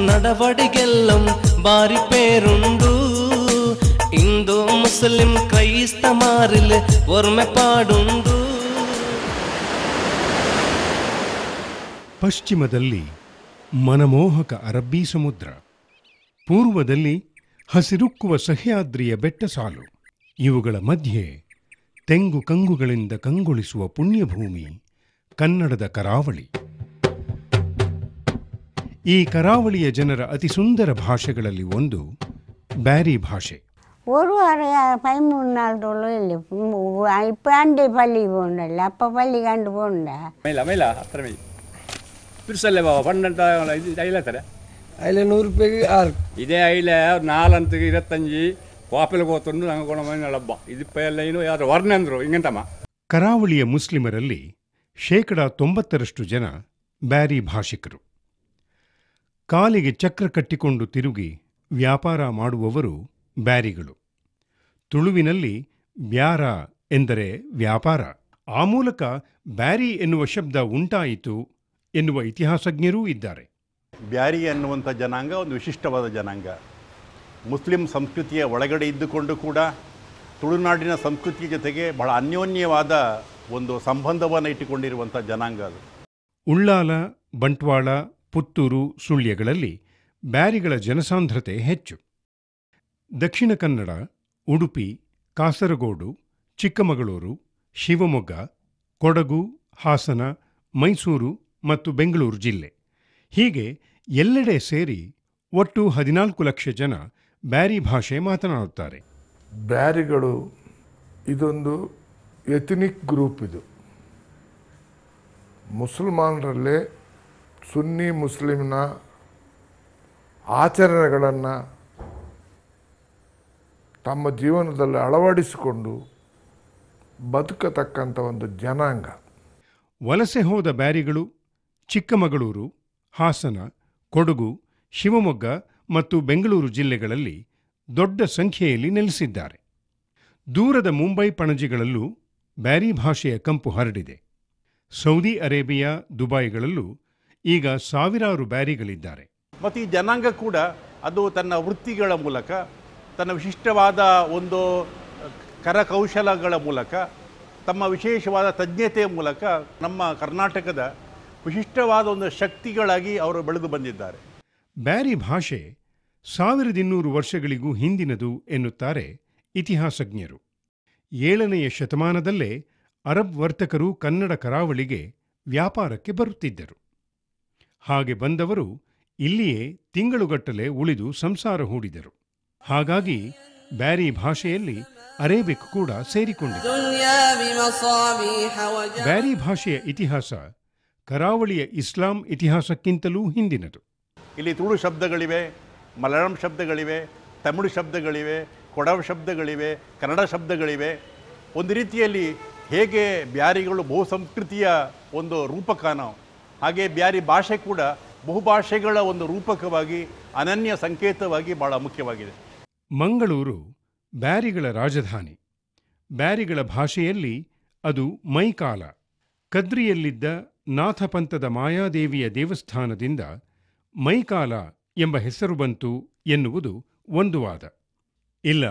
നടപടികെല്ലാം ബാരി പേരുണ്ടു Hindu Muslim ಕ್ರೈಸ್ತಮಾರಿಲ್ ಒರ್ಮೆಪಾಡುಂಡು. ಪಶ್ಚಿಮದಲ್ಲಿ ಮನಮೋಹಕ ಅರಬ್ಬಿ ಸಮುದ್ರ, ಪೂರ್ವದಲ್ಲಿ ಹಸಿರುಕ್ಕುವ ಸಹ್ಯಾದ್ರಿಯ ಬೆಟ್ಟ ಸಾಲು, ಇವುಗಳ ಮಧ್ಯೆ ತೆಂಗು ಕಂಗುಗಳಿಂದ ಕಂಗೊಳಿಸುವ ಪುಣ್ಯಭೂಮಿ ಕನ್ನಡದ ಕರಾವಳಿ. ಈ ಕರಾವಳಿಯ ಜನರ ಅತಿ ಸುಂದರ ಭಾಷೆಗಳಲ್ಲಿ ಒಂದು ಬ್ಯಾರಿ ಭಾಷೆ. ஒரு வாரம் 13 நாள் இல்லை இப்போ அண்டை பள்ளி போகணும்ல அப்போ பள்ளி கண்டு போகணுண்டா ಮೈಲ ಹತ್ರ ಮೈ ಬಿರ್ಸಲ್ಲೇ ಬಾಬಾ ಪನ್ನಂಟ ಇದು ಐಲ ತಾರೆ ಐಲ 100 ರೂಪಾಯಿಗೆ 6 ಇದೇ ಐಲ 4 ಅಂತ 25 ಕಾಪಿಲ್ ಹೋಗ್ತುಂಡು ನಂಗೆ ಕೊಡ ಮೈನಳಬ್ಬ ಇದಿಪ್ಪ ಎಲ್ಲ ಏನು ಯಾರು ವರ್ಣ ಅಂದರು ಹಿಂಗಂತಮ್ಮ. ಕರಾವಳಿಯ ಮುಸ್ಲಿಮರಲ್ಲಿ 90% ಜನ ಬ್ಯಾರಿ ಭಾಷಿಕರು. ಕಾಲಿಗೆ ಚಕ್ರ ಕಟ್ಟಿಕೊಂಡು ತಿರುಗಿ ವ್ಯಾಪಾರ ಮಾಡುವವರು ಬ್ಯಾರಿಗಳು. ತುಳುವಿನಲ್ಲಿ ಬ್ಯಾರ ಎಂದರೆ ವ್ಯಾಪಾರ. ಆ ಮೂಲಕ ಬ್ಯಾರಿ ಎನ್ನುವ ಶಬ್ದ ಉಂಟಾಯಿತು ಎನ್ನುವ ಇತಿಹಾಸಜ್ಞರೂ ಇದ್ದಾರೆ. ಬ್ಯಾರಿ ಅನ್ನುವಂಥ ಜನಾಂಗ ಒಂದು ವಿಶಿಷ್ಟವಾದ ಜನಾಂಗ. ಮುಸ್ಲಿಂ ಸಂಸ್ಕೃತಿಯ ಒಳಗಡೆ ಇದ್ದುಕೊಂಡು ಕೂಡ ತುಳುನಾಡಿನ ಸಂಸ್ಕೃತಿಯ ಜೊತೆಗೆ ಬಹಳ ಅನ್ಯೋನ್ಯವಾದ ಒಂದು ಸಂಬಂಧವನ್ನು ಇಟ್ಟುಕೊಂಡಿರುವಂಥ ಜನಾಂಗ ಅದು. ಉಳ್ಳಾಲ, ಬಂಟ್ವಾಳ, ಪುತ್ತೂರು, ಸುಳ್ಯಗಳಲ್ಲಿ ಬ್ಯಾರಿಗಳ ಜನಸಾಂದ್ರತೆ ಹೆಚ್ಚು. ದಕ್ಷಿಣ ಕನ್ನಡ, ಉಡುಪಿ, ಕಾಸರಗೋಡು, ಚಿಕ್ಕಮಗಳೂರು, ಶಿವಮೊಗ್ಗ, ಕೊಡಗು, ಹಾಸನ, ಮೈಸೂರು ಮತ್ತು ಬೆಂಗಳೂರು ಜಿಲ್ಲೆ ಹೀಗೆ ಎಲ್ಲೆಡೆ ಸೇರಿ ಒಟ್ಟು 14 ಲಕ್ಷ ಜನ ಬ್ಯಾರಿ ಭಾಷೆ ಮಾತನಾಡುತ್ತಾರೆ. ಬ್ಯಾರಿಗಳು ಇದೊಂದು ಎಥನಿಕ್ ಗ್ರೂಪ್. ಇದು ಮುಸಲ್ಮಾನರಲ್ಲೇ ಸುನ್ನಿ ಮುಸ್ಲಿಮ್ನ ಆಚರಣೆಗಳನ್ನು ತಮ್ಮ ಜೀವನದಲ್ಲಿ ಅಳವಡಿಸಿಕೊಂಡು ಬದುಕತಕ್ಕಂಥ ಒಂದು ಜನಾಂಗ. ವಲಸೆ ಹೋದ ಬ್ಯಾರಿಗಳು ಚಿಕ್ಕಮಗಳೂರು, ಹಾಸನ, ಕೊಡಗು, ಶಿವಮೊಗ್ಗ ಮತ್ತು ಬೆಂಗಳೂರು ಜಿಲ್ಲೆಗಳಲ್ಲಿ ದೊಡ್ಡ ಸಂಖ್ಯೆಯಲ್ಲಿ ನೆಲೆಸಿದ್ದಾರೆ. ದೂರದ ಮುಂಬೈ, ಪಣಜಿಗಳಲ್ಲೂ ಬ್ಯಾರಿ ಭಾಷೆಯ ಕಂಪು ಹರಡಿದೆ. ಸೌದಿ ಅರೇಬಿಯಾ, ದುಬೈಗಳಲ್ಲೂ ಈಗ ಸಾವಿರಾರು ಬ್ಯಾರಿಗಳಿದ್ದಾರೆ. ಮತ್ತು ಈ ಜನಾಂಗ ಕೂಡ ಅದು ತನ್ನ ವೃತ್ತಿಗಳ ಮೂಲಕ, ತನ್ನ ವಿಶಿಷ್ಟವಾದ ಒಂದು ಕರಕೌಶಲಗಳ ಮೂಲಕ, ತಮ್ಮ ವಿಶೇಷವಾದ ತಜ್ಞತೆಯ ಮೂಲಕ ನಮ್ಮ ಕರ್ನಾಟಕದ ವಿಶಿಷ್ಟವಾದ ಒಂದು ಶಕ್ತಿಗಳಾಗಿ ಅವರು ಬೆಳೆದು ಬಂದಿದ್ದಾರೆ. ಬ್ಯಾರಿ ಭಾಷೆ 1200 ವರ್ಷಗಳಿಗೂ ಹಿಂದಿನದು ಎನ್ನುತ್ತಾರೆ ಇತಿಹಾಸಜ್ಞರು. 7ನೇ ಶತಮಾನದಲ್ಲೇ ಅರಬ್ ವರ್ತಕರು ಕನ್ನಡ ಕರಾವಳಿಗೆ ವ್ಯಾಪಾರಕ್ಕೆ ಬರುತ್ತಿದ್ದರು. ಹಾಗೆ ಬಂದವರು ಇಲ್ಲಿಯೇ ತಿಂಗಳುಗಟ್ಟಲೆ ಉಳಿದು ಸಂಸಾರ ಹೂಡಿದರು. ಹಾಗಾಗಿ ಬ್ಯಾರಿ ಭಾಷೆಯಲ್ಲಿ ಅರೇಬಿಕ್ ಕೂಡ ಸೇರಿಕೊಂಡಿದೆ. ಬ್ಯಾರಿ ಭಾಷೆಯ ಇತಿಹಾಸ ಕರಾವಳಿಯ ಇಸ್ಲಾಂ ಇತಿಹಾಸಕ್ಕಿಂತಲೂ ಹಿಂದಿನದು. ಇಲ್ಲಿ ತುಳು ಶಬ್ದಗಳಿವೆ, ಮಲಯಾಳಂ ಶಬ್ದಗಳಿವೆ, ತಮಿಳು ಶಬ್ದಗಳಿವೆ, ಕೊಡವ ಶಬ್ದಗಳಿವೆ, ಕನ್ನಡ ಶಬ್ದಗಳಿವೆ. ಒಂದು ರೀತಿಯಲ್ಲಿ ಹೇಗೆ ಬ್ಯಾರಿಗಳು ಬಹುಸಂಸ್ಕೃತಿಯ ಒಂದು ರೂಪಕನೋ ಹಾಗೆ ಬ್ಯಾರಿ ಭಾಷೆ ಕೂಡ ಬಹುಭಾಷೆಗಳ ಒಂದು ರೂಪಕವಾಗಿ, ಅನನ್ಯ ಸಂಕೇತವಾಗಿ ಬಹಳ ಮುಖ್ಯವಾಗಿದೆ. ಮಂಗಳೂರು ಬ್ಯಾರಿಗಳ ರಾಜಧಾನಿ. ಬ್ಯಾರಿಗಳ ಭಾಷೆಯಲ್ಲಿ ಅದು ಮೈಕಾಲ. ಕದ್ರಿಯಲ್ಲಿದ್ದ ನಾಥಪಂಥದ ಮಾಯಾದೇವಿಯ ದೇವಸ್ಥಾನದಿಂದ ಮೈಕಾಲ ಎಂಬ ಹೆಸರು ಬಂತು ಎನ್ನುವುದು ಒಂದು ವಾದ. ಇಲ್ಲ,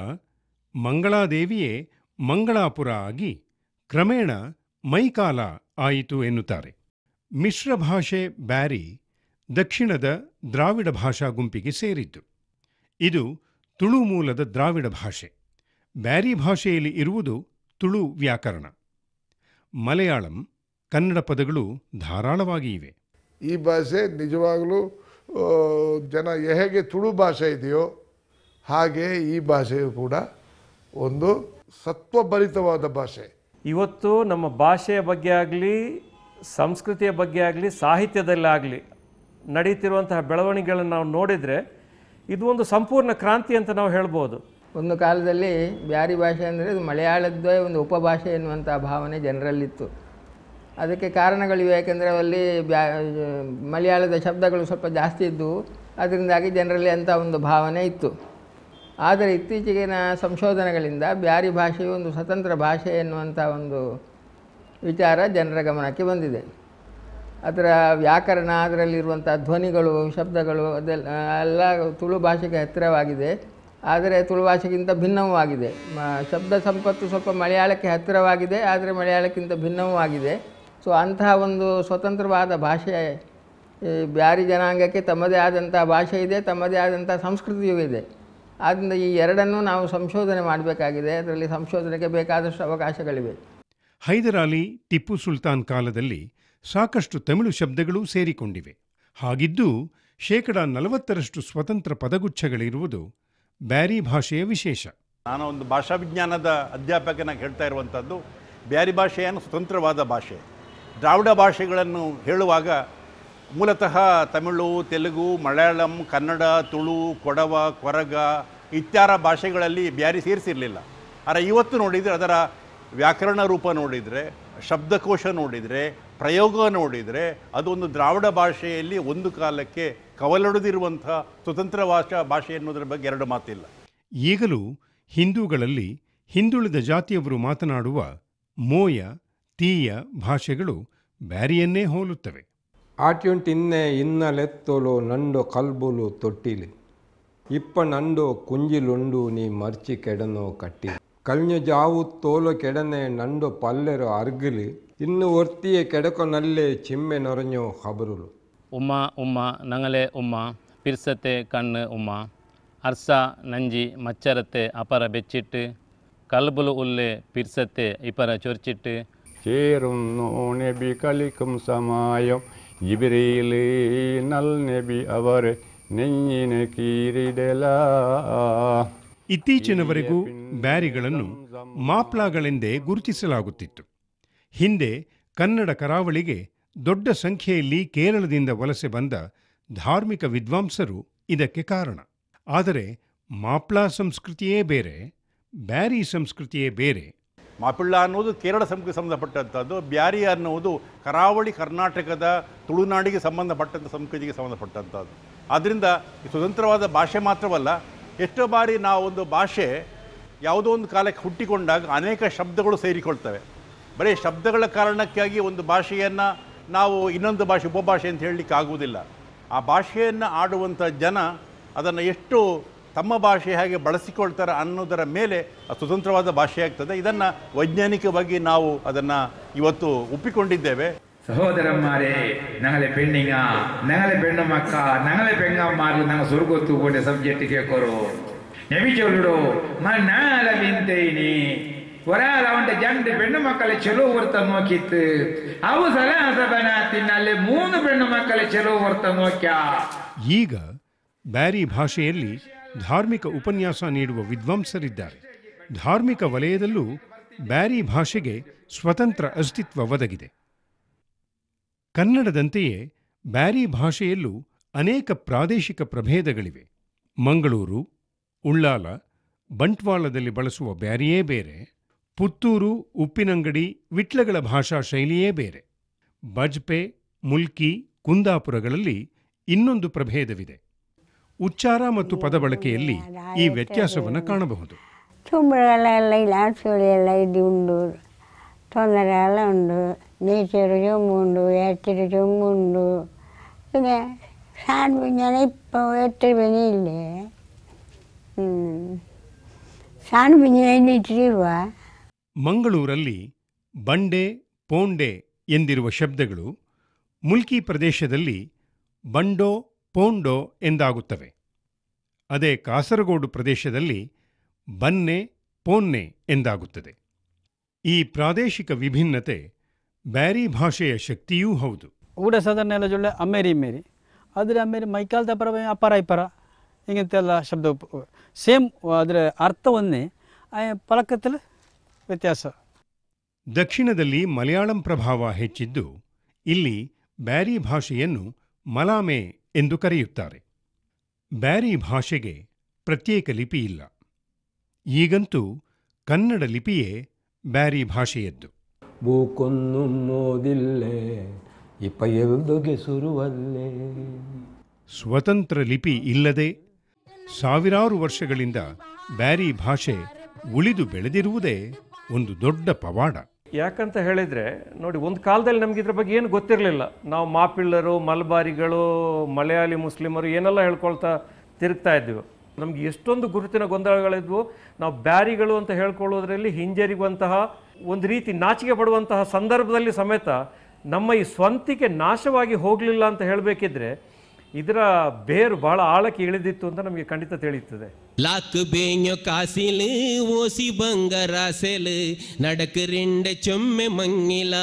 ಮಂಗಳಾದೇವಿಯೇ ಮಂಗಳಾಪುರ ಆಗಿ ಕ್ರಮೇಣ ಮೈಕಾಲ ಆಯಿತು ಎನ್ನುತ್ತಾರೆ. ಮಿಶ್ರ ಭಾಷೆ ಬ್ಯಾರಿ ದಕ್ಷಿಣದ ದ್ರಾವಿಡ ಭಾಷಾ ಗುಂಪಿಗೆ ಸೇರಿದ್ದು. ಇದು ತುಳು ಮೂಲದ ದ್ರಾವಿಡ ಭಾಷೆ. ಬ್ಯಾರಿ ಭಾಷೆಯಲ್ಲಿ ಇರುವುದು ತುಳು ವ್ಯಾಕರಣ. ಮಲಯಾಳಂ, ಕನ್ನಡ ಪದಗಳು ಧಾರಾಳವಾಗಿ ಇವೆ. ಈ ಭಾಷೆ ನಿಜವಾಗಲೂ ಜನ ಹೇಗೆ ತುಳು ಭಾಷೆ ಇದೆಯೋ ಹಾಗೆ ಈ ಭಾಷೆಯು ಕೂಡ ಒಂದು ಸತ್ವಭರಿತವಾದ ಭಾಷೆ. ಇವತ್ತು ನಮ್ಮ ಭಾಷೆಯ ಬಗ್ಗೆ ಆಗಲಿ, ಸಂಸ್ಕೃತಿಯ ಬಗ್ಗೆ ಆಗಲಿ, ಸಾಹಿತ್ಯದಲ್ಲಾಗಲಿ ನಡೀತಿರುವಂತಹ ಬೆಳವಣಿಗೆಗಳನ್ನು ನಾವು ನೋಡಿದರೆ ಇದು ಒಂದು ಸಂಪೂರ್ಣ ಕ್ರಾಂತಿ ಅಂತ ನಾವು ಹೇಳ್ಬೋದು. ಒಂದು ಕಾಲದಲ್ಲಿ ಬ್ಯಾರಿ ಭಾಷೆ ಅಂದರೆ ಇದು ಮಲಯಾಳದ್ದೇ ಒಂದು ಉಪಭಾಷೆ ಎನ್ನುವಂಥ ಭಾವನೆ ಜನರಲ್ಲಿತ್ತು. ಅದಕ್ಕೆ ಕಾರಣಗಳಿವೆ. ಯಾಕೆಂದರೆ ಅಲ್ಲಿ ಮಲಯಾಳದ ಶಬ್ದಗಳು ಸ್ವಲ್ಪ ಜಾಸ್ತಿ ಇದ್ದವು, ಅದರಿಂದಾಗಿ ಜನರಲ್ಲಿ ಅಂಥ ಒಂದು ಭಾವನೆ ಇತ್ತು. ಆದರೆ ಇತ್ತೀಚೆಗಿನ ಸಂಶೋಧನೆಗಳಿಂದ ಬ್ಯಾರಿ ಭಾಷೆಯು ಒಂದು ಸ್ವತಂತ್ರ ಭಾಷೆ ಎನ್ನುವಂಥ ಒಂದು ವಿಚಾರ ಜನರ ಗಮನಕ್ಕೆ ಬಂದಿದೆ. ಅದರ ವ್ಯಾಕರಣ, ಅದರಲ್ಲಿರುವಂಥ ಧ್ವನಿಗಳು, ಶಬ್ದಗಳು ಅದೆಲ್ಲ ಎಲ್ಲ ತುಳು ಭಾಷೆಗೆ ಹತ್ತಿರವಾಗಿದೆ. ಆದರೆ ತುಳು ಭಾಷೆಗಿಂತ ಭಿನ್ನವೂ ಆಗಿದೆ. ಶಬ್ದ ಸಂಪತ್ತು ಸ್ವಲ್ಪ ಮಲಯಾಳಕ್ಕೆ ಹತ್ತಿರವಾಗಿದೆ, ಆದರೆ ಮಲಯಾಳಕ್ಕಿಂತ ಭಿನ್ನವೂ ಆಗಿದೆ. ಸೊ ಅಂತಹ ಒಂದು ಸ್ವತಂತ್ರವಾದ ಭಾಷೆ ಈ ಬ್ಯಾರಿ ಜನಾಂಗಕ್ಕೆ ತಮ್ಮದೇ ಆದಂಥ ಭಾಷೆ ಇದೆ, ತಮ್ಮದೇ ಆದಂಥ ಸಂಸ್ಕೃತಿಯೂ ಇದೆ. ಆದ್ದರಿಂದ ಈ ಎರಡನ್ನೂ ನಾವು ಸಂಶೋಧನೆ ಮಾಡಬೇಕಾಗಿದೆ. ಅದರಲ್ಲಿ ಸಂಶೋಧನೆಗೆ ಬೇಕಾದಷ್ಟು ಅವಕಾಶಗಳಿವೆ. ಹೈದರಾಲಿ, ಟಿಪ್ಪು ಸುಲ್ತಾನ್ ಕಾಲದಲ್ಲಿ ಸಾಕಷ್ಟು ತಮಿಳು ಶಬ್ದಗಳೂ ಸೇರಿಕೊಂಡಿವೆ. ಹಾಗಿದ್ದೂ 40% ಸ್ವತಂತ್ರ ಪದಗುಚ್ಛಗಳಿರುವುದು ಬ್ಯಾರಿ ಭಾಷೆಯ ವಿಶೇಷ. ನಾನು ಒಂದು ಭಾಷಾ ವಿಜ್ಞಾನದ ಅಧ್ಯಾಪಕನಾಗಿ ಹೇಳ್ತಾ ಇರುವಂಥದ್ದು, ಬ್ಯಾರಿ ಭಾಷೆಯನ್ನು ಸ್ವತಂತ್ರವಾದ ಭಾಷೆ. ದ್ರಾವಿಡ ಭಾಷೆಗಳನ್ನು ಹೇಳುವಾಗ ಮೂಲತಃ ತಮಿಳು, ತೆಲುಗು, ಮಲಯಾಳಂ, ಕನ್ನಡ, ತುಳು, ಕೊಡವ, ಕೊರಗ ಇತ್ಯಾದಿ ಭಾಷೆಗಳಲ್ಲಿ ಬ್ಯಾರಿ ಸೇರಿಸಿರಲಿಲ್ಲ. ಆದರೆ ಇವತ್ತು ನೋಡಿದರೆ ಅದರ ವ್ಯಾಕರಣ ರೂಪ ನೋಡಿದರೆ, ಶಬ್ದಕೋಶ ನೋಡಿದರೆ, ಪ್ರಯೋಗ ನೋಡಿದರೆ ಅದೊಂದು ದ್ರಾವಿಡ ಭಾಷೆಯಲ್ಲಿ ಒಂದು ಕಾಲಕ್ಕೆ ಕವಲೊಡೆದಿರುವಂಥ ಸ್ವತಂತ್ರ ಭಾಷೆ ಎನ್ನುವುದರ ಬಗ್ಗೆ ಎರಡು ಮಾತಿಲ್ಲ. ಈಗಲೂ ಹಿಂದೂಗಳಲ್ಲಿ ಹಿಂದುಳಿದ ಜಾತಿಯವರು ಮಾತನಾಡುವ ಮೋಯ, ತೀಯ ಭಾಷೆಗಳು ಬ್ಯಾರಿಯನ್ನೇ ಹೋಲುತ್ತವೆ. ಆಟ್ಯುಂಟಿನ್ನೆ ಇನ್ನಲೆತ್ತೊಲು ನಂಡು ಕಲ್ಬುಲು ತೊಟ್ಟಿಲಿ ಇಪ್ಪ ನಂಡು ಕುಂಜಿಲುಂಡು ನೀ ಮರ್ಚಿ ಕೆಡನೋ ಕಟ್ಟಿ ಕಲ್ഞ്ഞു ಜಾವು ತೋಲು ಕೆಡನೆ ನಂಡು ಪಲ್ಲೆರು ಅರ್ಗಿಲಿ ಇನ್ನು ಒರ್ತಿಯ ಕೆಡಕೊನಲ್ಲೇ ಚಿಮ್ಮೆ ನೊರഞ്ഞೋ ಖಬರುಲು ಉಮ್ಮ ಉಮ್ಮ ನಂಗಲೆ ಉಮ್ಮ ಪಿರ್ಸತೆ ಕಣ್ಣು ಉಮ್ಮ ಅರ್ಸ ನಂಜಿ ಮಚ್ಚರತೆ ಅಪರ ಬೆಚ್ಚಿಟ್ಟು ಕಲ್ಬುಲು ಉಲ್ಲೆ ಪಿರ್ಸತೆ ಇಪರ ಚೊರ್ಚಿಟ್ಟು ചേരും നോനെബി കളിക്കും സമായം ജിബ്രീലി നൽ നബി അവർ ನೆಂಜಿನ ಕೀರಿಡೆಲ. ಇತ್ತೀಚಿನವರೆಗೂ ಬ್ಯಾರಿಗಳನ್ನು ಮಾಪ್ಲಾಗಳೆಂದೇ ಗುರುತಿಸಲಾಗುತ್ತಿತ್ತು. ಹಿಂದೆ ಕನ್ನಡ ಕರಾವಳಿಗೆ ದೊಡ್ಡ ಸಂಖ್ಯೆಯಲ್ಲಿ ಕೇರಳದಿಂದ ವಲಸೆ ಬಂದ ಧಾರ್ಮಿಕ ವಿದ್ವಾಂಸರು ಇದಕ್ಕೆ ಕಾರಣ. ಆದರೆ ಮಾಪ್ಲಾ ಸಂಸ್ಕೃತಿಯೇ ಬೇರೆ, ಬ್ಯಾರಿ ಸಂಸ್ಕೃತಿಯೇ ಬೇರೆ. ಮಾಪಿಳ್ಳ ಅನ್ನೋದು ಕೇರಳ ಸಂಬಂಧಪಟ್ಟಂಥದ್ದು, ಬ್ಯಾರಿ ಅನ್ನುವುದು ಕರಾವಳಿ ಕರ್ನಾಟಕದ ತುಳುನಾಡಿಗೆ ಸಂಬಂಧಪಟ್ಟಂಥ ಸಂಸ್ಕೃತಿಗೆ ಸಂಬಂಧಪಟ್ಟಂಥದ್ದು. ಆದ್ದರಿಂದ ಸ್ವತಂತ್ರವಾದ ಭಾಷೆ ಮಾತ್ರವಲ್ಲ, ಎಷ್ಟೋ ಬಾರಿ ನಾವು ಒಂದು ಭಾಷೆ ಯಾವುದೋ ಒಂದು ಕಾಲಕ್ಕೆ ಹುಟ್ಟಿಕೊಂಡಾಗ ಅನೇಕ ಶಬ್ದಗಳು ಸೇರಿಕೊಳ್ತವೆ. ಬರೀ ಶಬ್ದಗಳ ಕಾರಣಕ್ಕಾಗಿ ಒಂದು ಭಾಷೆಯನ್ನು ನಾವು ಇನ್ನೊಂದು ಭಾಷೆ ಉಪಭಾಷೆ ಅಂತ ಹೇಳಲಿಕ್ಕೆ ಆಗುವುದಿಲ್ಲ. ಆ ಭಾಷೆಯನ್ನು ಆಡುವಂಥ ಜನ ಅದನ್ನು ಎಷ್ಟು ತಮ್ಮ ಭಾಷೆ ಹಾಗೆ ಬಳಸಿಕೊಳ್ತಾರೆ ಅನ್ನೋದರ ಮೇಲೆ ಸ್ವತಂತ್ರವಾದ ಭಾಷೆ ಆಗ್ತದೆ. ಇದನ್ನು ವೈಜ್ಞಾನಿಕವಾಗಿ ನಾವು ಅದನ್ನು ಇವತ್ತು ಒಪ್ಪಿಕೊಂಡಿದ್ದೇವೆ. സഹോദരന്മാരെ, ഞങ്ങളെ പെണ്ണിങ്ങ, ഞങ്ങളെ പെണ്ണുമക്ക, ഞങ്ങളെ പെങ്ങന്മാരിൽ ഞങ്ങൾ സുർഗത്തു കൊണ്ട് സബ്ജക്റ്റ് കേൾക്കറോ നബി ചൊല്ലടോ മനാല വിന്തൈനി ഒരാൾ അവന്റെ രണ്ട് പെണ്ണുമക്കളെ ചെലോ വർത്ത നോക്കിത്ത് ಅವು ಸಲಾಸ ಬನಾತಿನಲ್ಲಿ 3 ಹೆಣ್ಣುಮಕ್ಕಳ ಚೆಲುವು ವರ್ತ ನೋಕ್ಯ. ಈಗ ಬ್ಯಾರಿ ಭಾಷೆಯಲ್ಲಿ ಧಾರ್ಮಿಕ ಉಪನ್ಯಾಸ ನೀಡುವ ವಿದ್ವಾಂಸರಿದ್ದಾರೆ. ಧಾರ್ಮಿಕ ವಲಯದಲ್ಲೂ ಬ್ಯಾರಿ ಭಾಷೆಗೆ ಸ್ವತಂತ್ರ ಅಸ್ತಿತ್ವ ಒದಗಿದೆ. ಕನ್ನಡದಂತೆಯೇ ಬ್ಯಾರಿ ಭಾಷೆಯಲ್ಲೂ ಅನೇಕ ಪ್ರಾದೇಶಿಕ ಪ್ರಭೇದಗಳಿವೆ. ಮಂಗಳೂರು, ಉಳ್ಳಾಲ, ಬಂಟ್ವಾಳದಲ್ಲಿ ಬಳಸುವ ಬ್ಯಾರಿಯೇ ಬೇರೆ, ಪುತ್ತೂರು, ಉಪ್ಪಿನಂಗಡಿ, ವಿಟ್ಲಗಳ ಭಾಷಾ ಶೈಲಿಯೇ ಬೇರೆ. ಬಜ್ಪೆ, ಮುಲ್ಕಿ, ಕುಂದಾಪುರಗಳಲ್ಲಿ ಇನ್ನೊಂದು ಪ್ರಭೇದವಿದೆ. ಉಚ್ಚಾರ ಮತ್ತು ಪದ ಬಳಕೆಯಲ್ಲಿ ಈ ವ್ಯತ್ಯಾಸವನ್ನು ಕಾಣಬಹುದು. ಚುಂಬಳಗಳೆಲ್ಲ ಇಲ್ಲ, ಆಡ್ಸೋಳಿಯೆಲ್ಲ ಇದು ಉಂಡು, ತೊಂದರೆ ಎಲ್ಲ ಉಂಡು, ನೇಚರು ಚೊಂಬು ಉಂಡು, ಎಟ್ಟಿರು ಚೊಂಬು ಉಂಡು. പിന്നെ സാൻപിഞ്ഞാൽ ഇപ്പോൾ 8 മണിയില്ലേ, സാൻപിഞ്ഞ ಎಣ್ಣಿಟ್ಟಿರುವ. ಮಂಗಳೂರಲ್ಲಿ ಬಂಡೆ, ಪೋಂಡೆ ಎಂದಿರುವ ಶಬ್ದಗಳು ಮುಲ್ಕಿ ಪ್ರದೇಶದಲ್ಲಿ ಬಂಡೋ, ಪೋಂಡೋ ಎಂದಾಗುತ್ತವೆ. ಅದೇ ಕಾಸರಗೋಡು ಪ್ರದೇಶದಲ್ಲಿ ಬನ್ನೆ, ಪೋನ್ನೆ ಎಂದಾಗುತ್ತದೆ. ಈ ಪ್ರಾದೇಶಿಕ ವಿಭಿನ್ನತೆ ಬ್ಯಾರಿ ಭಾಷೆಯ ಶಕ್ತಿಯೂ ಹೌದು. ಊಟ ಸಾಧಾರಣ ಎಲ್ಲ ಜೊಳ್ಳೆ ಅಮ್ಮೇರಿ ಇಮ್ಮೇರಿ, ಆದರೆ ಅಮ್ಮೇರಿ ಮೈಕಾಲ್ದ ಪರ ಅಪರ ಇಪರ ಹಿಂಗಂತೆಲ್ಲ ಶಬ್ದ ಸೇಮ್, ಅದರ ಅರ್ಥ ಒಂದೇ, ಪಲಕತ್ತಲ್ಲಿ ವ್ಯತ್ಯಾಸ. ದಕ್ಷಿಣದಲ್ಲಿ ಮಲಯಾಳಂ ಪ್ರಭಾವ ಹೆಚ್ಚಿದ್ದು ಇಲ್ಲಿ ಬ್ಯಾರಿ ಭಾಷೆಯನ್ನು ಮಲಾಮೆ ಎಂದು ಕರೆಯುತ್ತಾರೆ. ಬ್ಯಾರಿ ಭಾಷೆಗೆ ಪ್ರತ್ಯೇಕ ಲಿಪಿ ಇಲ್ಲ. ಈಗಂತೂ ಕನ್ನಡ ಲಿಪಿಯೇ ಬ್ಯಾರಿ ಭಾಷೆಯದ್ದು. ಬೂಕೊನ್ನು ಮೋದಿಲ್ಲೆ ಇಪ್ಪ ಎಲ್ದೊಗೆ ಸುರುವಲ್ಲೇ. ಸ್ವತಂತ್ರ ಲಿಪಿ ಇಲ್ಲದೆ ಸಾವಿರಾರು ವರ್ಷಗಳಿಂದ ಬ್ಯಾರಿ ಭಾಷೆ ಉಳಿದು ಬೆಳೆದಿರುವುದೇ ಒಂದು ದೊಡ್ಡ ಪವಾಡ. ಯಾಕಂತ ಹೇಳಿದರೆ ನೋಡಿ, ಒಂದು ಕಾಲದಲ್ಲಿ ನಮ್ಗೆ ಇದ್ರ ಬಗ್ಗೆ ಏನು ಗೊತ್ತಿರಲಿಲ್ಲ. ನಾವು ಮಾಪಿಳ್ಳರು, ಮಲ್ಬಾರಿಗಳು, ಮಲಯಾಳಿ ಮುಸ್ಲಿಮರು ಏನೆಲ್ಲ ಹೇಳ್ಕೊಳ್ತಾ ತಿರುಗ್ತಾ ಇದ್ವಿ. ನಮ್ಗೆ ಎಷ್ಟೊಂದು ಗುರುತಿನ ಗೊಂದಲಗಳಿದ್ವು. ನಾವು ಬ್ಯಾರಿಗಳು ಅಂತ ಹೇಳ್ಕೊಳ್ಳೋದ್ರಲ್ಲಿ ಹಿಂಜರಿಗುವಂತಹ, ಒಂದು ರೀತಿ ನಾಚಿಕೆ ಪಡುವಂತಹ ಸಂದರ್ಭದಲ್ಲಿ ಸಮೇತ ನಮ್ಮ ಈ ಸ್ವಂತಿಕೆ ನಾಶವಾಗಿ ಹೋಗಲಿಲ್ಲ ಅಂತ ಹೇಳಬೇಕಿದ್ರೆ ಇದರ ಬೇರು ಬಹಳ ಆಳಕ್ಕೆ ಇಳಿದಿತ್ತು ಅಂತ ನಮಗೆ ಖಂಡಿತ ತಿಳಿಯುತ್ತದೆ. ಲಾಕ್ ಬೇño ಕಾಸಿಲ್ ಓಸಿ ಬಂಗರಾಸೆಲ್ ನಡಕ್ ರೆಂಡೆ ಚೊಮ್ಮೆ ಮಂಗಿಲ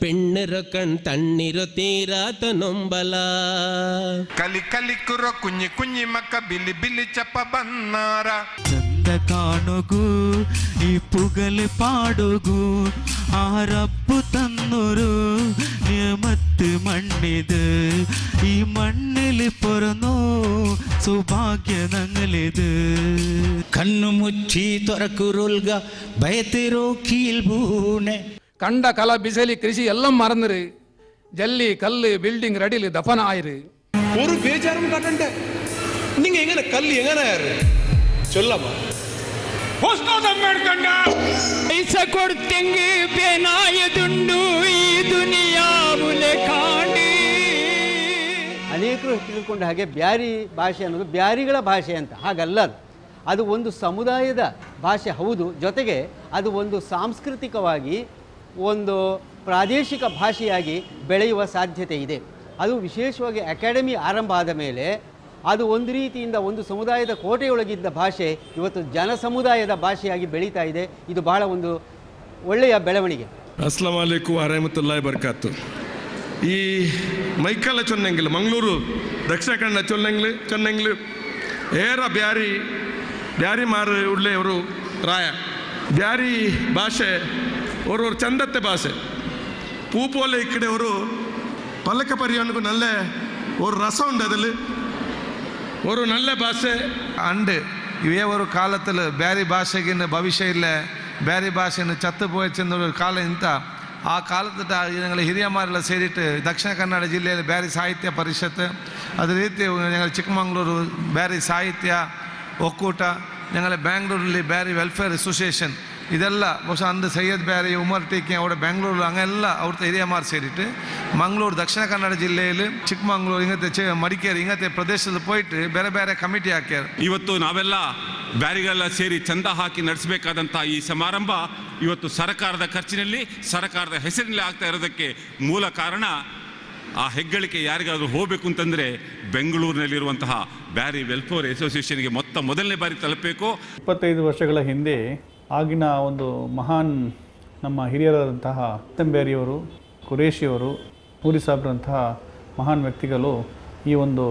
ಪೆಣ್ಣರ ಕಣ್ ತಣ್ಣಿರೋ ತೀರಾತ ನೊಂಬಲ ಕಲಿ ಕಲಿಕುರೋ ಕುഞ്ഞി ಕುഞ്ഞി ಮಕ್ಕ ಬಿಲ್ಲಿ ಬಿಲ್ಲಿ ಚಪ್ಪ ಬನ್ನಾರ ಚಂದ ಕಾಣುಗು ಈ ಪುಗಲೆ ಪಾಡುಗು ಆ ರಬ್ಬು ತನ್ನೂರು ನಿಯಮತ್ತು ಮಣ್ಣಿದು ಈ ಮಣ್ಣಿಲಿ ಪೊರನೋ ಸೌಭಾಗ್ಯ ನಂಗಲಿದು ಕಣ್ಣು ಮುಚ್ಚಿ ತೊರಕುರುಲ್ಗ பயத்திரோ கீழ்பூனே கண்ட கல பிசலி கிருஷி எல்லாம் மறந்துரு ஜல்லி கல்லு பில்டிங் ரெடிலு தஃபன் ஆயிரு ஒரு பேஜாரும் காட்டண்ட நீங்க எங்கன கல்லு எங்கன யாரு சொல்லாமா ಐಸ ಕೊಡ್ತೆಂಗೆ ಬೇನಾಯದುಂಡು ಈ ದುನಿಯಾವುಲೆ ಕಾಣಿ. ಅನೇಕರು ತಿಳ್ಕೊಂಡ ಹಾಗೆ ಬ್ಯಾರಿ ಭಾಷೆ ಅನ್ನೋದು ಬ್ಯಾರಿಗಳ ಭಾಷೆ ಅಂತ. ಹಾಗಲ್ಲ, ಅದು ಒಂದು ಸಮುದಾಯದ ಭಾಷೆ ಹೌದು, ಜೊತೆಗೆ ಅದು ಒಂದು ಸಾಂಸ್ಕೃತಿಕವಾಗಿ ಒಂದು ಪ್ರಾದೇಶಿಕ ಭಾಷೆಯಾಗಿ ಬೆಳೆಯುವ ಸಾಧ್ಯತೆ ಇದೆ. ಅದು ವಿಶೇಷವಾಗಿ ಅಕಾಡೆಮಿ ಆರಂಭ ಆದ ಮೇಲೆ ಅದು ಒಂದು ರೀತಿಯಿಂದ ಒಂದು ಸಮುದಾಯದ ಕೋಟೆಯೊಳಗಿದ್ದ ಭಾಷೆ ಇವತ್ತು ಜನ ಸಮುದಾಯದ ಭಾಷೆಯಾಗಿ ಬೆಳೀತಾ ಇದೆ. ಇದು ಬಹಳ ಒಂದು ಒಳ್ಳೆಯ ಬೆಳವಣಿಗೆ. ಅಸ್ಲಾಂ ಅಲೈಕುಂ ವರಹಮತುಲ್ಲಾಹಿ ಬರ್ಕಾತು. ಈ ಮೈಕಲ ಚೊನ್ನಂಗಿಲು ಮಂಗಳೂರು ದಕ್ಷಿಣ ಕನ್ನಡ ಚೊನ್ನಂಗಿಲು ಏರ ಬ್ಯಾರಿ ಮಾರು ಉಳ್ಳೆಯವರು ರಾಯ ಬ್ಯಾರಿ ಭಾಷೆ ஒரு ಚಂದತ್ತೆ ಭಾಷೆ ಪೂಪೋಲೆ ಇಕ್ಕಡೆ ಅವರು ಪಲ್ಲಕ ಪರಿಯೊಂದು ನಲ್ಲ ஒரு ரசம் உண்டு அதில் ஒரு நல்ல பாஷை அண்டு இவே ஒரு காலத்தில் ಬೇರೆ ಭಾಷೆಗಿನ್ನ ಭವಿಷ್ಯ ಇಲ್ಲ, ಬೇರೆ ಭಾಷೆಯನ್ನು ಚತ್ತು போயிடுச்சுன்னு ஒரு ಕಾಲ ಇಂಥ ಆ ಕಾಲದ ഞങ്ങൾ ಹಿರಿಯಮಾರೆಲ್ಲ ಸೇರಿಟ್ಟು ದಕ್ಷಿಣ ಕನ್ನಡ ಜಿಲ್ಲೆಯಲ್ಲಿ ಬೇರೆ ಸಾಹಿತ್ಯ ಪರಿಷತ್, ಅದೇ ರೀತಿ ഞങ്ങൾ ಚಿಕ್ಕಮಗಳೂರು ಬೇರೆ ಸಾಹಿತ್ಯ ಒಕ್ಕೂಟ, ഞങ്ങൾ ಬ್ಯಾಂಗ್ಳೂರಲ್ಲಿ ಬೇರೆ ವೆಲ್ಫೇರ್ ಅಸೋಸಿಯೇಷನ್ ಇದೆಲ್ಲ ಬಹುಶಃ ಅಂದು ಸೈಯದ್ ಬ್ಯಾರಿ ಉಮರ್ ಟೀಕೆ ಅವರ ಬೆಂಗಳೂರು ಹಂಗೆಲ್ಲ ಅವ್ರದ್ದು ಹಿರಿಯಮಾರು ಸೇರಿಟ್ಟು ಮಂಗಳೂರು ದಕ್ಷಿಣ ಕನ್ನಡ ಜಿಲ್ಲೆಯಲ್ಲಿ ಚಿಕ್ಕಮಗಳೂರು ಹಿಂಗತ್ತೆ ಮಡಿಕೇರಿ ಹಿಂಗತ್ತೆ ಪ್ರದೇಶದಲ್ಲಿ ಹೋಯ್ತು ಬೇರೆ ಬೇರೆ ಕಮಿಟಿ ಹಾಕ್ಯಾರ. ಇವತ್ತು ನಾವೆಲ್ಲ ಬ್ಯಾರಿಗಳೆಲ್ಲ ಸೇರಿ ಚಂದ ಹಾಕಿ ನಡೆಸಬೇಕಾದಂಥ ಈ ಸಮಾರಂಭ ಇವತ್ತು ಸರ್ಕಾರದ ಖರ್ಚಿನಲ್ಲಿ ಸರ್ಕಾರದ ಹೆಸರಿನಲ್ಲಿ ಆಗ್ತಾ ಇರೋದಕ್ಕೆ ಮೂಲ ಕಾರಣ ಆ ಹೆಗ್ಗಳಿಕೆ ಯಾರಿಗಾದರೂ ಹೋಗಬೇಕು ಅಂತಂದರೆ ಬೆಂಗಳೂರಿನಲ್ಲಿರುವಂತಹ ಬ್ಯಾರಿ ವೆಲ್ಫೇರ್ ಅಸೋಸಿಯೇಷನ್ಗೆ ಮೊದಲನೇ ಬಾರಿ ತಲುಪಬೇಕು. 25 ವರ್ಷಗಳ ಹಿಂದೆ ಆಗಿನ ಒಂದು ಮಹಾನ್ ನಮ್ಮ ಹಿರಿಯರಾದಂತಹ ಬ್ಯಾರಿಯವರು, ಕುರೇಶಿಯವರು, ಪೂರಿ ಸಾಬ್ರಂತಹ ಮಹಾನ್ ವ್ಯಕ್ತಿಗಳು ಈ ಒಂದು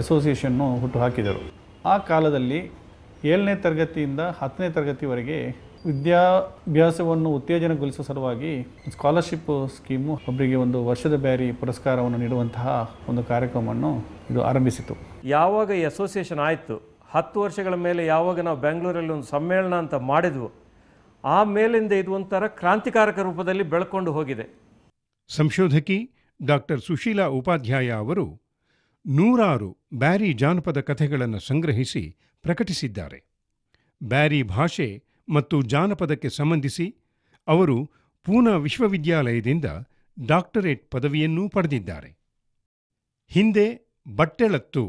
ಅಸೋಸಿಯೇಷನ್ನು ಹುಟ್ಟು ಹಾಕಿದರು. ಆ ಕಾಲದಲ್ಲಿ 7ನೇ ತರಗತಿಯಿಂದ 10ನೇ ತರಗತಿವರೆಗೆ ವಿದ್ಯಾಭ್ಯಾಸವನ್ನು ಉತ್ತೇಜನಗೊಳಿಸುವ ಸಲುವಾಗಿ ಸ್ಕಾಲರ್ಶಿಪ್ ಸ್ಕೀಮು ಒಬ್ಬರಿಗೆ ಒಂದು ವರ್ಷದ ಬ್ಯಾರಿ ಪುರಸ್ಕಾರವನ್ನು ನೀಡುವಂತಹ ಒಂದು ಕಾರ್ಯಕ್ರಮವನ್ನು ಇದು ಆರಂಭಿಸಿತು. ಯಾವಾಗ ಈ ಅಸೋಸಿಯೇಷನ್ ಆಯಿತು, 10 ವರ್ಷಗಳ ಮೇಲೆ ಯಾವಾಗ ನಾವು ಬೆಂಗಳೂರಲ್ಲಿ ಒಂದು ಸಮ್ಮೇಳನ ಅಂತ ಮಾಡಿದ್ವು, ಆ ಮೇಲಿಂದ ಇದು ಒಂಥರ ಕ್ರಾಂತಿಕಾರಕ ರೂಪದಲ್ಲಿ ಬೆಳ್ಕೊಂಡು ಹೋಗಿದೆ. ಸಂಶೋಧಕಿ ಡಾಕ್ಟರ್ ಸುಶೀಲಾ ಉಪಾಧ್ಯಾಯ ಅವರು 100 ಬ್ಯಾರಿ ಜಾನಪದ ಕಥೆಗಳನ್ನು ಸಂಗ್ರಹಿಸಿ ಪ್ರಕಟಿಸಿದ್ದಾರೆ. ಬ್ಯಾರಿ ಭಾಷೆ ಮತ್ತು ಜಾನಪದಕ್ಕೆ ಸಂಬಂಧಿಸಿ ಅವರು ಪೂನಾ ವಿಶ್ವವಿದ್ಯಾಲಯದಿಂದ ಡಾಕ್ಟರೇಟ್ ಪದವಿಯನ್ನೂ ಪಡೆದಿದ್ದಾರೆ. ಹಿಂದೆ ಬಟ್ಟೆಳತ್ತು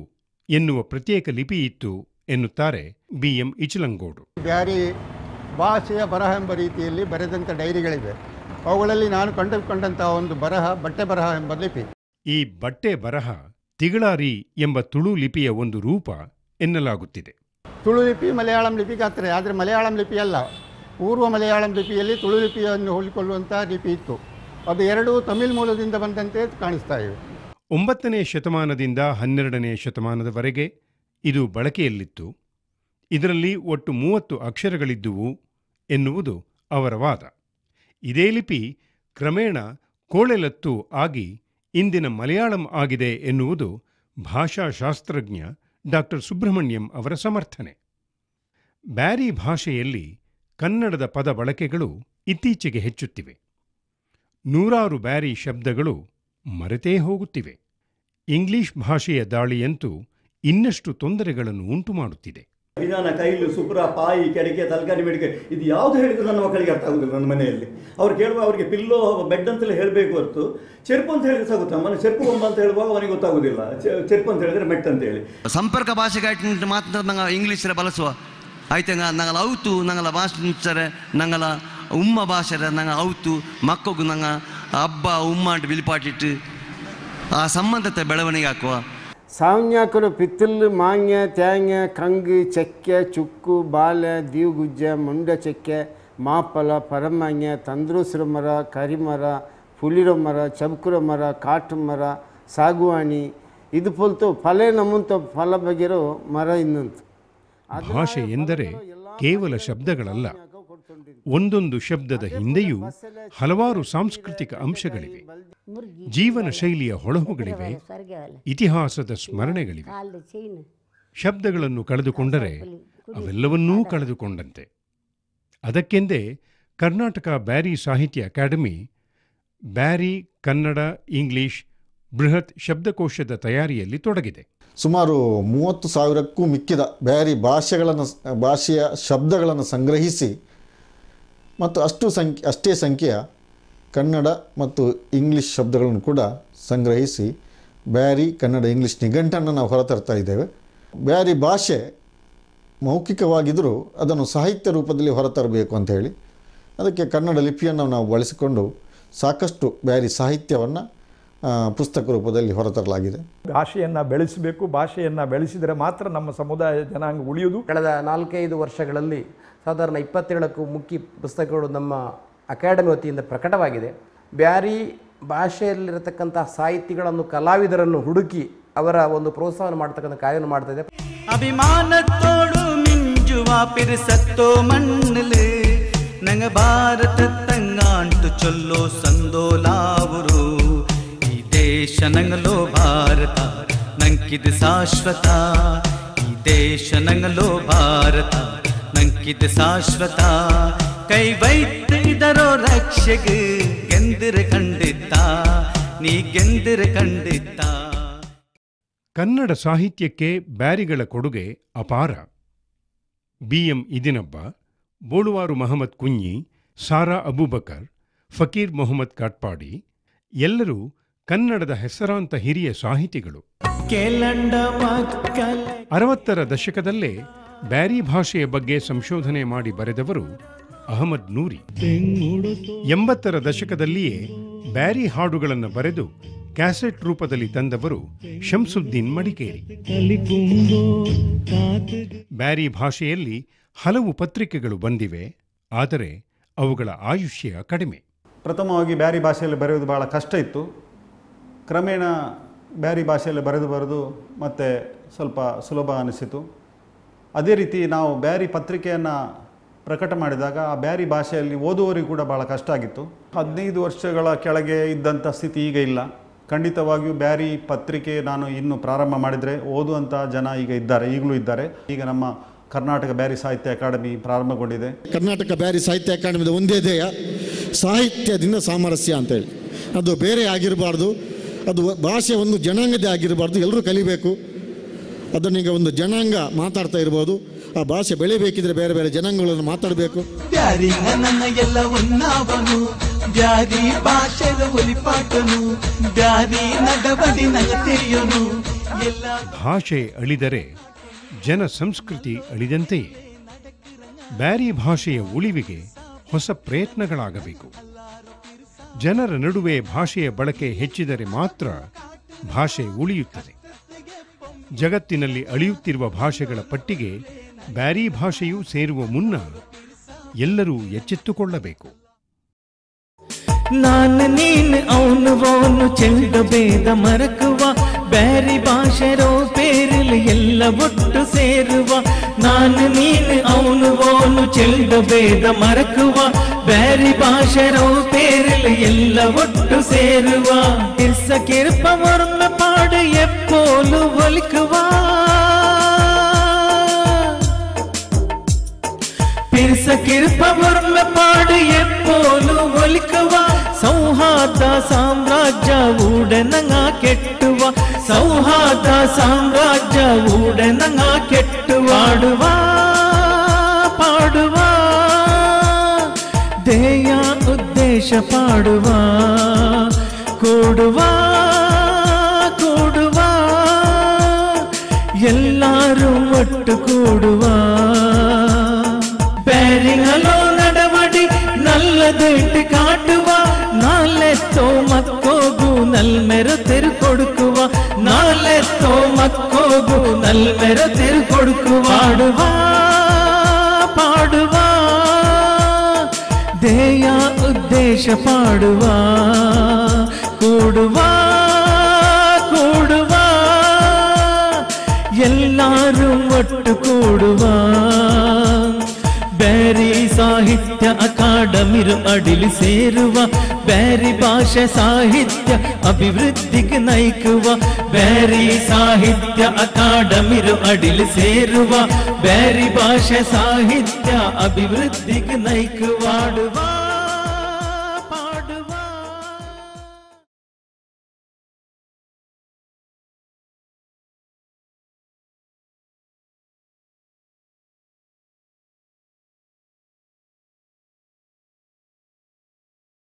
ಎನ್ನುವ ಪ್ರತ್ಯೇಕ ಲಿಪಿ ಇತ್ತು ಎನ್ನುತ್ತಾರೆ BM ಇಚಲಂಗೋಡು. ಬ್ಯಾರಿ ಭಾಷೆಯ ಬರಹ ಎಂಬ ರೀತಿಯಲ್ಲಿ ಬರೆದಂಥ ಡೈರಿಗಳಿವೆ. ಅವುಗಳಲ್ಲಿ ನಾನು ಕಂಡುಕೊಂಡಂತಹ ಒಂದು ಬರಹ ಬಟ್ಟೆ ಬರಹ ಎಂಬ ಲಿಪಿ. ಈ ಬಟ್ಟೆ ಬರಹ ತಿಗಳಾರಿ ಎಂಬ ತುಳು ಲಿಪಿಯ ಒಂದು ರೂಪ ಎನ್ನಲಾಗುತ್ತಿದೆ. ತುಳು ಲಿಪಿ ಮಲಯಾಳಂ ಲಿಪಿಗೆ ಹತ್ತಿರ, ಆದರೆ ಮಲಯಾಳಂ ಲಿಪಿ ಅಲ್ಲ. ಪೂರ್ವ ಮಲಯಾಳಂ ಲಿಪಿಯಲ್ಲಿ ತುಳು ಲಿಪಿಯನ್ನು ಹೋಲಿಕೊಳ್ಳುವಂಥ ಲಿಪಿ ಇತ್ತು. ಅದು ಎರಡೂ ತಮಿಳ್ ಮೂಲದಿಂದ ಬಂದಂತೆ ಕಾಣಿಸ್ತಾ ಇವೆ. 9ನೇ ಶತಮಾನದಿಂದ 12ನೇ ಶತಮಾನದವರೆಗೆ ಇದು ಬಳಕೆಯಲ್ಲಿತ್ತು. ಇದರಲ್ಲಿ ಒಟ್ಟು 30 ಅಕ್ಷರಗಳಿದ್ದುವು ಎನ್ನುವುದು ಅವರ ವಾದ. ಇದೇ ಲಿಪಿ ಕ್ರಮೇಣ ಕೋಳೆಲತ್ತು ಆಗಿ ಇಂದಿನ ಮಲಯಾಳಂ ಆಗಿದೆ ಎನ್ನುವುದು ಭಾಷಾಶಾಸ್ತ್ರಜ್ಞ ಡಾಕ್ಟರ್ ಸುಬ್ರಹ್ಮಣ್ಯಂ ಅವರ ಸಮರ್ಥನೆ. ಬ್ಯಾರಿ ಭಾಷೆಯಲ್ಲಿ ಕನ್ನಡದ ಪದ ಬಳಕೆಗಳು ಇತ್ತೀಚೆಗೆ ಹೆಚ್ಚುತ್ತಿವೆ. 100 ಬ್ಯಾರಿ ಶಬ್ದಗಳು ಮರೆತೇ ಹೋಗುತ್ತಿವೆ. ಇಂಗ್ಲಿಷ್ ಭಾಷೆಯ ದಾಳಿಯಂತೂ ಇನ್ನಷ್ಟು ತೊಂದರೆಗಳನ್ನು ಉಂಟುಮಾಡುತ್ತಿದೆ. ವಿಧಾನ ಕೈಲು ಸುಬ್ರ ಪಾಯಿ ಕೆಡಕೆ ತಲಕಾರಿ ಮೆಡಿಕೆ ಇದು ಯಾವುದು ಹೇಳಿದ್ರು ನನ್ನ ಮಕ್ಕಳಿಗೆ ಅರ್ಥ ಆಗುದಿಲ್ಲ. ನನ್ನ ಮನೆಯಲ್ಲಿ ಅವ್ರು ಕೇಳುವ ಅವರಿಗೆ ಪಿಲ್ಲೋ ಬೆಡ್ ಅಂತಲೇ ಹೇಳಬೇಕು ಹೊರತು ಚೆರುಪು ಅಂತ ಹೇಳಿದ್ರೆ ಸಾಗುತ್ತಾ ಮನೆ ಚೆರುಪು ಬೊಮ್ಮ ಅಂತ ಹೇಳುವಾಗ ಅವನಿಗೆ ಗೊತ್ತಾಗುದಿಲ್ಲ. ಚೆರುಪು ಅಂತ ಹೇಳಿದ್ರೆ ಮೆಟ್ ಅಂತ ಹೇಳಿ ಸಂಪರ್ಕ ಭಾಷೆಗೆ ಮಾತ್ರ ನಂಗೆ ಇಂಗ್ಲೀಷರ ಬಳಸುವ ಆಯ್ತು ನಂಗಲ ಔತು ನಂಗಲ ಭಾಷೆ ನಂಗಲ ಉಮ್ಮ ಭಾಷೆ ನಂಗೆ ಔತು ಮಕ್ಕಳು ನಂಗೆ ಹಬ್ಬ ಉಮ್ಮ ಅಂತ ಬಿಲಿಪಾಟಿಟ್ಟು ಆ ಸಂಬಂಧತೆ ಬೆಳವಣಿಗೆ ಹಾಕುವ ಸಾವನ್ಯಾಕರು ಪಿತ್ತಲು ಮಾಂಗ್ಯ ತ್ಯಾಂಗ್ಯ ಕಂಗು ಚೆಕ್ಕೆ ಚುಕ್ಕು ಬಾಲೆ ದೀವಗುಜ್ಜ ಮುಂಡ ಚೆಕ್ಕೆ ಮಾಪಲ ಪರಮಾಂಗ್ಯ ತಂದ್ರೂಸರ ಮರ ಕರಿಮರ ಪುಲಿರ ಮರ ಚಬಕುರ ಮರ ಕಾಟು ಮರ ಸಾಗುವಾಣಿ ಇದು ಪೊಲ್ತು ಫಲೆ ನಮ್ಮಂತ ಫಲ ಬಗೆರೋ ಮರ ಇನ್ನಂತು. ಭಾಷೆ ಎಂದರೆ ಕೇವಲ ಶಬ್ದಗಳಲ್ಲ, ಒಂದೊಂದು ಶಬ್ದದ ಹಿಂದೆಯೂ ಹಲವಾರು ಸಾಂಸ್ಕೃತಿಕ ಅಂಶಗಳಿವೆ, ಜೀವನ ಶೈಲಿಯ ಹೊಳಹುಗಳಿವೆ, ಇತಿಹಾಸದ ಸ್ಮರಣೆಗಳಿವೆ. ಶಬ್ದಗಳನ್ನು ಕಳೆದುಕೊಂಡರೆ ಅವೆಲ್ಲವನ್ನೂ ಕಳೆದುಕೊಂಡಂತೆ. ಅದಕ್ಕೆಂದೇ ಕರ್ನಾಟಕ ಬ್ಯಾರಿ ಸಾಹಿತ್ಯ ಅಕಾಡೆಮಿ ಬ್ಯಾರಿ ಕನ್ನಡ ಇಂಗ್ಲಿಷ್ ಬೃಹತ್ ಶಬ್ದಕೋಶದ ತಯಾರಿಯಲ್ಲಿ ತೊಡಗಿದೆ. ಸುಮಾರು 30,000ಕ್ಕೂ ಮಿಕ್ಕಿದ ಬ್ಯಾರಿ ಭಾಷೆಯ ಶಬ್ದಗಳನ್ನು ಸಂಗ್ರಹಿಸಿ ಮತ್ತು ಅಷ್ಟೇ ಸಂಖ್ಯೆಯ ಕನ್ನಡ ಮತ್ತು ಇಂಗ್ಲೀಷ್ ಶಬ್ದಗಳನ್ನು ಕೂಡ ಸಂಗ್ರಹಿಸಿ ಬ್ಯಾರಿ ಕನ್ನಡ ಇಂಗ್ಲೀಷ್ ನಿಘಂಟನ್ನು ನಾವು ಹೊರತರ್ತಾ ಇದ್ದೇವೆ. ಬ್ಯಾರಿ ಭಾಷೆ ಮೌಖಿಕವಾಗಿದ್ದರೂ ಅದನ್ನು ಸಾಹಿತ್ಯ ರೂಪದಲ್ಲಿ ಹೊರತರಬೇಕು ಅಂತ ಹೇಳಿ ಅದಕ್ಕೆ ಕನ್ನಡ ಲಿಪಿಯನ್ನು ನಾವು ಬಳಸಿಕೊಂಡು ಸಾಕಷ್ಟು ಬ್ಯಾರಿ ಸಾಹಿತ್ಯವನ್ನು ಪುಸ್ತಕ ರೂಪದಲ್ಲಿ ಹೊರತರಲಾಗಿದೆ. ಭಾಷೆಯನ್ನು ಬೆಳೆಸಬೇಕು, ಭಾಷೆಯನ್ನು ಬೆಳೆಸಿದರೆ ಮಾತ್ರ ನಮ್ಮ ಸಮುದಾಯ ಜನಾಂಗ ಉಳಿಯುವುದು. ಕಳೆದ 4-5 ವರ್ಷಗಳಲ್ಲಿ ಸಾಧಾರಣ 27ಕ್ಕೂ ಮುಖ್ಯ ಪುಸ್ತಕಗಳು ನಮ್ಮ ಅಕಾಡೆಮಿ ವತಿಯಿಂದ ಪ್ರಕಟವಾಗಿದೆ. ಬ್ಯಾರಿ ಭಾಷೆಯಲ್ಲಿರತಕ್ಕಂಥ ಸಾಹಿತಿಗಳನ್ನು ಕಲಾವಿದರನ್ನು ಹುಡುಕಿ ಅವರ ಒಂದು ಪ್ರೋತ್ಸಾಹವನ್ನು ಮಾಡ್ತಕ್ಕಂಥ ಕಾರ್ಯವನ್ನು ಮಾಡ್ತಾ ಇದೆ. ಅಭಿಮಾನത്തോಡು ಮಿಂಜುವ ಪಿರಿಸತ್ತೋ ಮಣ್ಣಲು ನಂಗ ಭಾರತ ತಂಗಾಂಟು ಚೊಲ್ಲೋ ಸಂದೋಲಾವರು ಈ ದೇಶ ನಂಗಲೋ ಭಾರತ ನಂಕಿದ ಶಾಶ್ವತ ಈ ದೇಶ ನಂಗಲೋ ಭಾರತ ನಂಕಿದ ಶಾಶ್ವತ ಕೈ ವೈದ್ಯರೋ ರಕ್ಷೆಗೆ ಗೆಂದಿರ ಖಂಡಿತ ನೀ ಗೆಂದಿರ ಖಂಡಿತ. ಕನ್ನಡ ಸಾಹಿತ್ಯಕ್ಕೆ ಬ್ಯಾರಿಗಳ ಕೊಡುಗೆ ಅಪಾರ. BM ಇದಿನಬ್ಬ, ಬೋಳುವಾರು ಮಹಮ್ಮದ್ ಕುಂಞಿ, ಸಾರಾ ಅಬೂಬಕರ್, ಫಕೀರ್ ಮೊಹಮ್ಮದ್ ಕಾಟ್ಪಾಡಿ ಎಲ್ಲರೂ ಕನ್ನಡದ ಹೆಸರಾಂತ ಹಿರಿಯ ಸಾಹಿತಿಗಳು. 60ರ ದಶಕದಲ್ಲೇ ಬ್ಯಾರಿ ಭಾಷೆಯ ಬಗ್ಗೆ ಸಂಶೋಧನೆ ಮಾಡಿ ಬರೆದವರು ಅಹಮದ್ ನೂರಿ. 80ರ ದಶಕದಲ್ಲಿಯೇ ಬ್ಯಾರಿ ಹಾಡುಗಳನ್ನು ಬರೆದು ಕ್ಯಾಸೆಟ್ ರೂಪದಲ್ಲಿ ತಂದವರು ಶಂಸುದ್ದೀನ್ ಮಡಿಕೇರಿ. ಬ್ಯಾರಿ ಭಾಷೆಯಲ್ಲಿ ಹಲವು ಪತ್ರಿಕೆಗಳು ಬಂದಿವೆ, ಆದರೆ ಅವುಗಳ ಆಯುಷ್ಯ ಕಡಿಮೆ. ಪ್ರಥಮವಾಗಿ ಬ್ಯಾರಿ ಭಾಷೆಯಲ್ಲಿ ಬರೆಯುವುದು ಭಾಳ ಕಷ್ಟ ಇತ್ತು. ಕ್ರಮೇಣ ಬ್ಯಾರಿ ಭಾಷೆಯಲ್ಲಿ ಬರೆದು ಮತ್ತೆ ಸ್ವಲ್ಪ ಸುಲಭ ಅನಿಸಿತು. ಅದೇ ರೀತಿ ನಾವು ಬ್ಯಾರಿ ಪತ್ರಿಕೆಯನ್ನು ಪ್ರಕಟ ಮಾಡಿದಾಗ ಆ ಬ್ಯಾರಿ ಭಾಷೆಯಲ್ಲಿ ಓದುವವರಿಗೂ ಕೂಡ ಭಾಳ ಕಷ್ಟ ಆಗಿತ್ತು. 15 ವರ್ಷಗಳ ಕೆಳಗೆ ಇದ್ದಂಥ ಸ್ಥಿತಿ ಈಗ ಇಲ್ಲ. ಖಂಡಿತವಾಗಿಯೂ ಬ್ಯಾರಿ ಪತ್ರಿಕೆ ನಾನು ಇನ್ನು ಪ್ರಾರಂಭ ಮಾಡಿದರೆ ಓದುವಂಥ ಜನ ಈಗ ಇದ್ದಾರೆ, ಈಗಲೂ ಇದ್ದಾರೆ. ಈಗ ನಮ್ಮ ಕರ್ನಾಟಕ ಬ್ಯಾರಿ ಸಾಹಿತ್ಯ ಅಕಾಡೆಮಿ ಪ್ರಾರಂಭಗೊಂಡಿದೆ. ಕರ್ನಾಟಕ ಬ್ಯಾರಿ ಸಾಹಿತ್ಯ ಅಕಾಡೆಮಿದ ಒಂದೇ ಧ್ಯೇಯ ಸಾಹಿತ್ಯದಿಂದ ಸಾಮರಸ್ಯ ಅಂತೇಳಿ. ಅದು ಬೇರೆ ಆಗಿರಬಾರ್ದು, ಅದು ಭಾಷೆ ಒಂದು ಜನಾಂಗದೇ ಆಗಿರಬಾರ್ದು, ಎಲ್ಲರೂ ಕಲಿಬೇಕು. ಅದನ್ನೀಗ ಒಂದು ಜನಾಂಗ ಮಾತಾಡ್ತಾ ಇರ್ಬೋದು. ಆ ಭಾಷೆ ಬೆಳಿಬೇಕಿದ್ರೆ ಬೇರೆ ಬೇರೆ ಜನಾಂಗಗಳನ್ನು ಮಾತಾಡಬೇಕು. ಬ್ಯಾರಿಂಗ ನನ್ನ ಎಲ್ಲ ಒನ್ನಾವನು ಬ್ಯಾರಿ ಭಾಷೆದ ಒಲಿಪಾಟನು ಬ್ಯಾರಿ ನಡವಡಿ ನಂಗ ತಿಳಿಯೋನು ಎಲ್ಲ. ಭಾಷೆ ಅಳಿದರೆ ಜನ ಸಂಸ್ಕೃತಿ ಅಳಿದಂತೆಯೇ. ಬ್ಯಾರಿ ಭಾಷೆಯ ಉಳಿವಿಗೆ ಹೊಸ ಪ್ರಯತ್ನಗಳಾಗಬೇಕು. ಜನರ ನಡುವೆ ಭಾಷೆಯ ಬಳಕೆ ಹೆಚ್ಚಿದರೆ ಮಾತ್ರ ಭಾಷೆ ಉಳಿಯುತ್ತದೆ. ಜಗತ್ತಿನಲ್ಲಿ ಅಳಿಯುತ್ತಿರುವ ಭಾಷೆಗಳ ಪಟ್ಟಿಗೆ ಬ್ಯಾರಿ ಭಾಷೆಯೂ ಸೇರುವ ಮುನ್ನ ಎಲ್ಲರೂ ಎಚ್ಚೆತ್ತುಕೊಳ್ಳಬೇಕು. ನಾನು ನೀನು ಅವನು ಅವನು ಚೆಂಡ ಭೇದ ಮರಕುವ ಬ್ಯಾರಿ ಭಾಷೆರೋ ಪೇರಿಲ್ ಎಲ್ಲ ಒಟ್ಟು ಸೇರುವ. ನಾನು ನೀನು ಅವನು ಅವನು ಚೆಂಡ ಭೇದ ಮರಕುವ ಬ್ಯಾರಿ ಭಾಷೆರೋ ಪೇರಿಲ್ ಎಲ್ಲ ಒಟ್ಟು ಸೇರುವ. ಇರ್ಸ ಕಿರ್ಪ ವರ್ಮ ಪಾಡು ಎಪ್ಪೋಲು ಒಲಿಕುವ തിർസ കിർപ്പ മുർമ പാട് എപ്പോലും ഒലിക്കുവ സൗഹാർദ്ദ സാമ്രാജ്യ ഊടനങ്ങ കെട്ടുവ സൗഹാർദ്ദ സാമ്രാജ്യ ഊടനങ്ങ കെട്ടുവാടുവ പാടുവ ಧ್ಯೇಯ ಉದ್ದೇಶ ಪಾಡುವ ಕೂಡುವ ಕೂಡುವ ಎಲ್ಲರೂ ಒಟ್ಟು ಕೂಡುವ ಬೇರಿನಲೋ ನಡವಡಿ ನಲ್ಲದಿಟ್ಟು ಕಾಟುವ ನಾಲೆತ್ತೋ ಮಕ್ಕೋಗು ನಲ್ಮೆರ ತಿರು ಕೊಡುಕುವ ನಾಲೆತ್ತೋ ಮಕ್ಕೋಗು ನಲ್ಮೆರ ತಿರು ಕೊಡುಕುವ ಪಾಡುವ ಪಾಡುವ ಧ್ಯೇಯ ಉದ್ದೇಶ ಪಾಡುವ ಕೂಡುವ ಕೂಡುವ ಎಲ್ಲರೂ ಒಟ್ಟು ಕೂಡುವ ಬ್ಯಾರಿ ಸಾಹಿತ್ಯ ಅಕಾಡೆಮಿರು ಅಡಿಲಿ ಸೇರುವ ಬ್ಯಾರಿ ಭಾಷೆ ಸಾಹಿತ್ಯ ಅಭಿವೃದ್ಧಿಗೆ ನೈಕುವ ಬ್ಯಾರಿ ಸಾಹಿತ್ಯ ಅಕಾಡೆಮಿರು ಅಡಿಲಿ ಸೇರುವ ಬ್ಯಾರಿ ಭಾಷೆ ಸಾಹಿತ್ಯ ಅಭಿವೃದ್ಧಿಗೆ ನೈಕುವಾಡುವ